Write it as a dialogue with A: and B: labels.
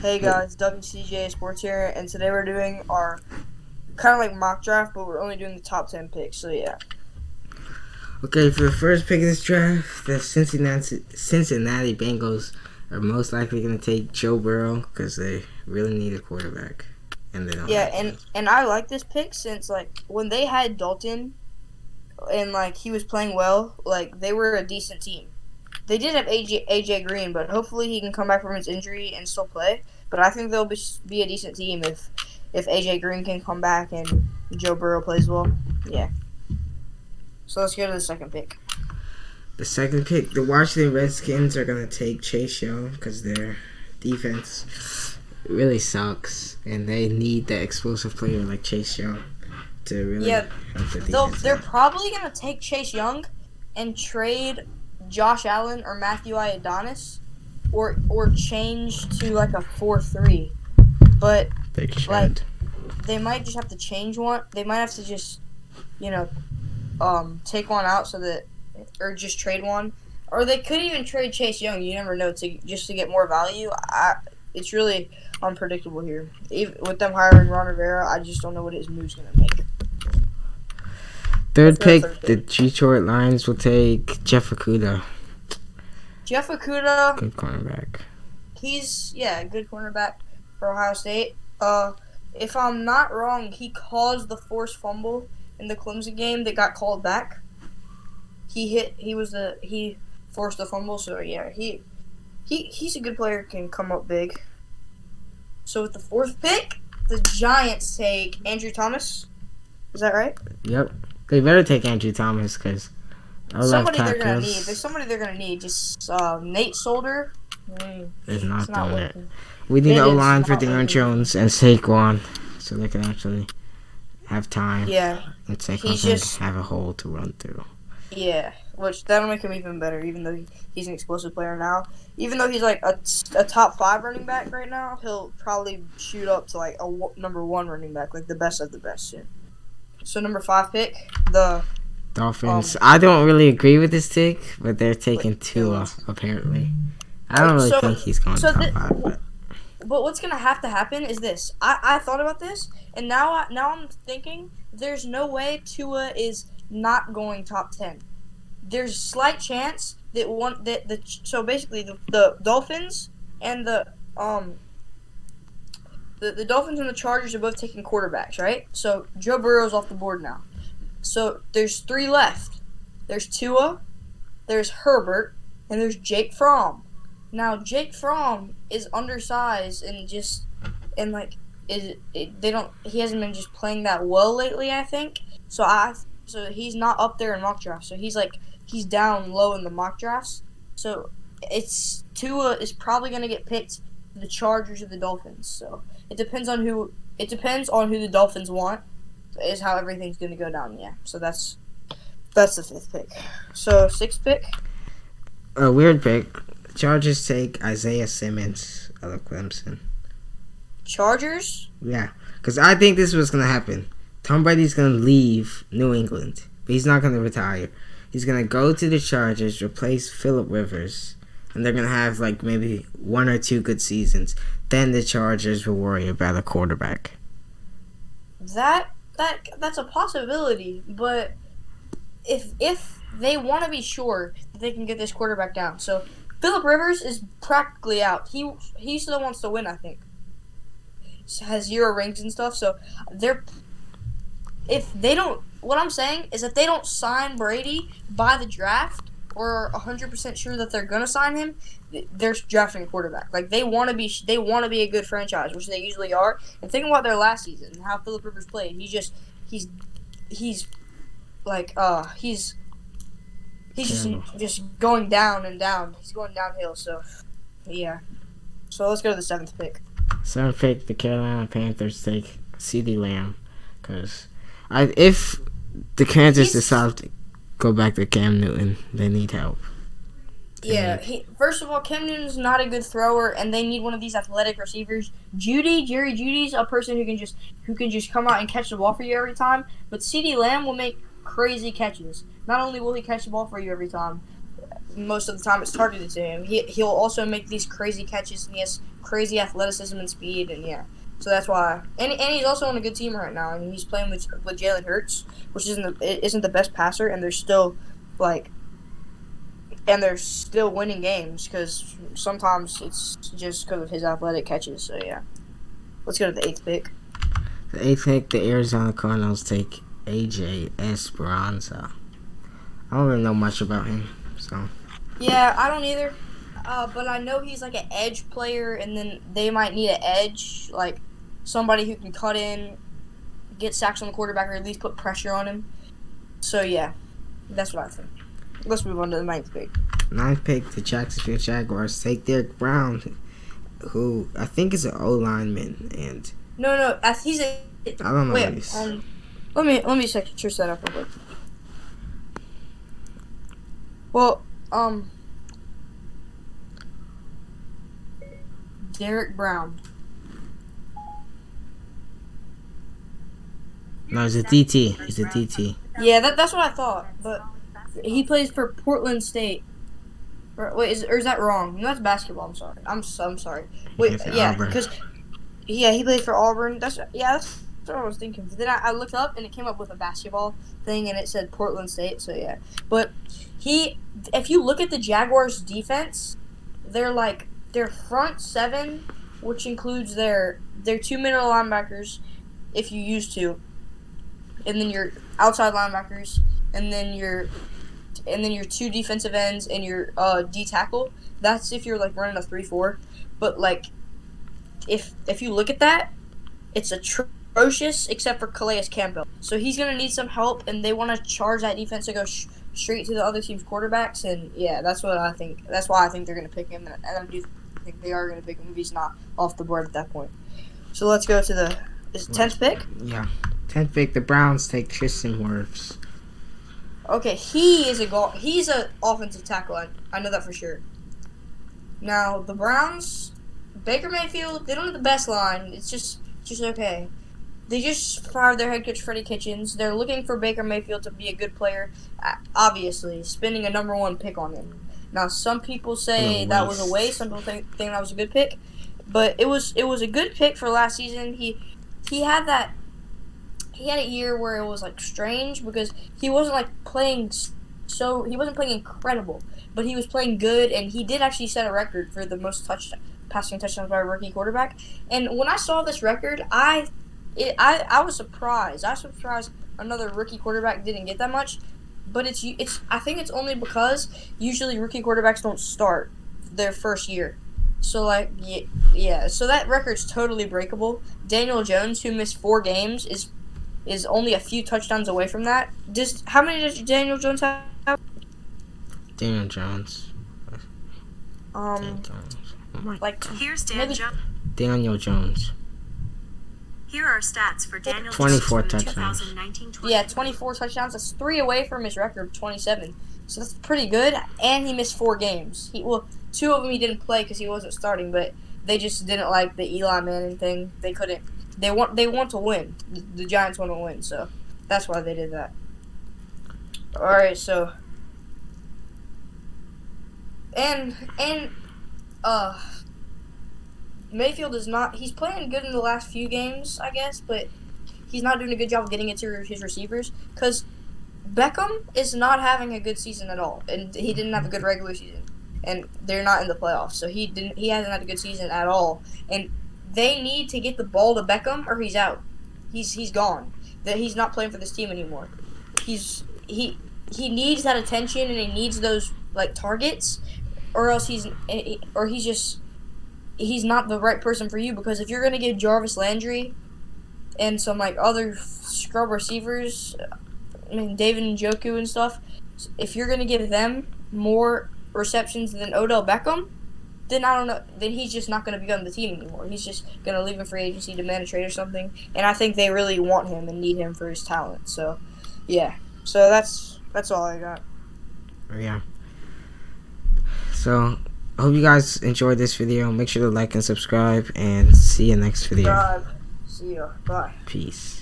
A: Hey
B: Hey.
A: guys, WCJ Sports here, and today we're doing our kind of like mock draft, but we're only doing the top 10 picks. So yeah,
B: Okay, for the first pick of this draft, the Cincinnati Bengals are most likely going to take Joe Burrow because they really need a quarterback, and they don't
A: yeah,
B: have
A: and
B: one.
A: and I like this pick since like when they had Dalton and like he was playing well, like they were a decent team. They did have AJ Green, but hopefully he can come back from his injury and still play. But I think they'll be a decent team if AJ Green can come back and Joe Burrow plays well. Yeah. So let's go to the second pick.
B: The second pick, the Washington Redskins are going to take Chase Young because their defense really sucks, and they need that explosive player like Chase Young to really
A: Yeah,
B: help the defense
A: they're
B: out.
A: probably gonna take Chase Young and trade Josh Allen or Matthew Iodonis, or change to like a 4-3. But
B: They
A: like
B: should.
A: they might just have to change one. They might have to just you know take one out so that or just trade one, or they could even trade Chase Young. You never know to get more value. It's really unpredictable here. Even with them hiring Ron Rivera, I just don't know what his move's gonna make. Let's
B: Third
A: go to
B: pick,
A: third
B: the
A: pick.
B: Detroit Lions will take Jeff Okudah,
A: Jeff Okuda,
B: good cornerback.
A: he's a good cornerback for Ohio State. If I'm not wrong, he caused the forced fumble in the Clemson game that got called back. He forced the fumble, so yeah, he's a good player, can come up big. So with the fourth pick, the Giants take Andrew Thomas. Is that right?
B: Yep. They better take Andrew Thomas because our left
A: Somebody they're gonna need. There's
B: tackles
A: somebody they're gonna need. Just Nate Solder.
B: is
A: It's
B: not
A: not
B: doing it.
A: working.
B: We need
A: It
B: O
A: is
B: line for
A: not
B: Darren
A: working.
B: Jones and Saquon so they can actually have time
A: Yeah,
B: and Saquon
A: he's
B: can
A: just
B: have a hole to run through.
A: Yeah, which that'll make him even better. Even though he's an explosive player now, even though he's like a top 5 running back right now, he'll probably shoot up to like number 1 running back, like the best of the best soon. So number 5 pick, the
B: Dolphins. I don't really agree with this take, but they're taking
A: wait,
B: Tua apparently. I don't really think he's going
A: so
B: top five, but
A: but what's gonna have to happen is this. I thought about this, and now I'm thinking there's no way Tua is not going top 10. There's a slight chance that so basically the Dolphins and the Dolphins and the Chargers are both taking quarterbacks, right? So Joe Burrow's off the board now. So there's 3 left. There's Tua, there's Herbert, and there's Jake Fromm. Now Jake Fromm is undersized and just and like they don't he hasn't been just playing that well lately, I think. So he's not up there in mock drafts. So he's down low in the mock drafts. So it's Tua is probably going to get picked the Chargers or the Dolphins. So it depends on who the Dolphins want is how everything's going to go down. Yeah. So that's the 5th pick. So 6th pick.
B: a weird pick. Chargers take Isaiah Simmons out of Clemson.
A: Chargers.
B: Yeah, because I think this was going to happen. Tom Brady's going to leave New England, but he's not going to retire. He's going to go to the Chargers, replace Phillip Rivers, and they're going to have like maybe 1 or 2 good seasons. Then the Chargers will worry about a quarterback.
A: That's a possibility, but if they want to be sure that they can get this quarterback down, so Philip Rivers is practically out. He still wants to win, I think. Has 0 rings and stuff, so they're if they don't. What I'm saying is if they don't sign Brady by the draft or 100% sure that they're gonna sign him, they're drafting a quarterback. Like they want to be a good franchise, which they usually are. And think about their last season and how Philip Rivers played. He's he's like he's
B: Terrible.
A: just going down and down. He's going downhill. So yeah. So let's go to the 7th pick.
B: Seventh pick, the Carolina Panthers take CeeDee Lamb, because if the Kansas decide to go back to Cam Newton, they need help.
A: Yeah, first of all, Cam Newton's not a good thrower, and they need one of these athletic receivers. Jerry Judy's a person who can just come out and catch the ball for you every time. But CeeDee Lamb will make crazy catches. Not only will he catch the ball for you every time, most of the time it's targeted to him. He'll also make these crazy catches, and he has crazy athleticism and speed, and yeah. So that's why. And he's also on a good team right now. I mean, he's playing with Jalen Hurts, which isn't the best passer, and they're still winning games because sometimes it's just because of his athletic catches. So yeah, let's go to the 8th pick.
B: The 8th pick, the Arizona Cardinals take AJ Esperanza. I don't really know much about him, so.
A: Yeah, I don't either. But I know he's like an edge player, and then they might need an edge, like somebody who can cut in, get sacks on the quarterback, or at least put pressure on him. So yeah, that's what I think. Let's move on to the 9th pick.
B: 9th pick, the Jacksonville Jaguars take Derek Brown, who I think is an O lineman, and
A: No, he's a.
B: I don't know.
A: Wait, let me check that up real quick. Well, Derek Brown.
B: No, he's a DT. He's a DT.
A: Yeah, that's what I thought, but he plays for Portland State. Or is that wrong? No, that's basketball. I'm sorry. Wait, yeah, because he played for Auburn. That's what I was thinking. Then I looked up and it came up with a basketball thing and it said Portland State. So yeah, but if you look at the Jaguars' defense, they're like their front 7, which includes their 2 middle linebackers, if you used to, and then your outside linebackers, and then your 2 defensive ends and your D tackle. That's if you're like running a 3-4. But like, if you look at that, it's atrocious except for Calais Campbell. So he's gonna need some help, and they want to charge that defense to go straight to the other team's quarterbacks. And yeah, that's what I think. That's why I think they're gonna pick him, and I do think they are gonna pick him if he's not off the board at that point. So let's go to the 10th pick.
B: Yeah, 10th pick. The Browns take Tristan Wirfs.
A: Okay, he's an offensive tackle. I know that for sure. Now the Browns, Baker Mayfield, they don't have the best line. It's just okay. They just fired their head coach Freddie Kitchens. They're looking for Baker Mayfield to be a good player. Obviously, spending a number 1 pick on him. Now some people say that was a waste. Some people think that was a good pick, but it was a good pick for last season. He had that. He had a year where it was like strange because he wasn't like playing he wasn't playing incredible, but he was playing good, and he did actually set a record for the most passing touchdowns by a rookie quarterback. And when I saw this record, I was surprised. I was surprised another rookie quarterback didn't get that much, but I think it's only because usually rookie quarterbacks don't start their first year. So like yeah, so that record's totally breakable. Daniel Jones, who missed 4 games, is only a few touchdowns away from that. How many does Daniel Jones have?
B: Daniel Jones.
A: Like
C: here's
B: Daniel Jones.
C: Here are stats for Daniel
B: 24
C: Jones
B: touchdowns.
C: 2019-20.
A: Yeah, 24 touchdowns. That's 3 away from his record of 27. So that's pretty good. And he missed 4 games. 2 of them he didn't play because he wasn't starting, but they just didn't like the Eli Manning thing. They couldn't. They want to win. The Giants want to win, so that's why they did that. All right, so and Mayfield is not. He's playing good in the last few games, I guess, but he's not doing a good job of getting it to his receivers because Beckham is not having a good season at all, and he didn't have a good regular season, and they're not in the playoffs, so he hasn't had a good season at all, and they need to get the ball to Beckham or he's out. He's gone. That he's not playing for this team anymore. He needs that attention, and he needs those like targets, or else he's not the right person for you, because if you're gonna give Jarvis Landry and some like other scrub receivers, I mean David Njoku and stuff, if you're gonna give them more receptions than Odell Beckham, then I don't know. Then he's just not going to be on the team anymore. He's just going to leave him free agency, demand a trade or something. And I think they really want him and need him for his talent. So, yeah. So that's all I got.
B: Yeah. So, I hope you guys enjoyed this video. Make sure to like and subscribe, and see you next video.
A: See you. Bye.
B: Peace.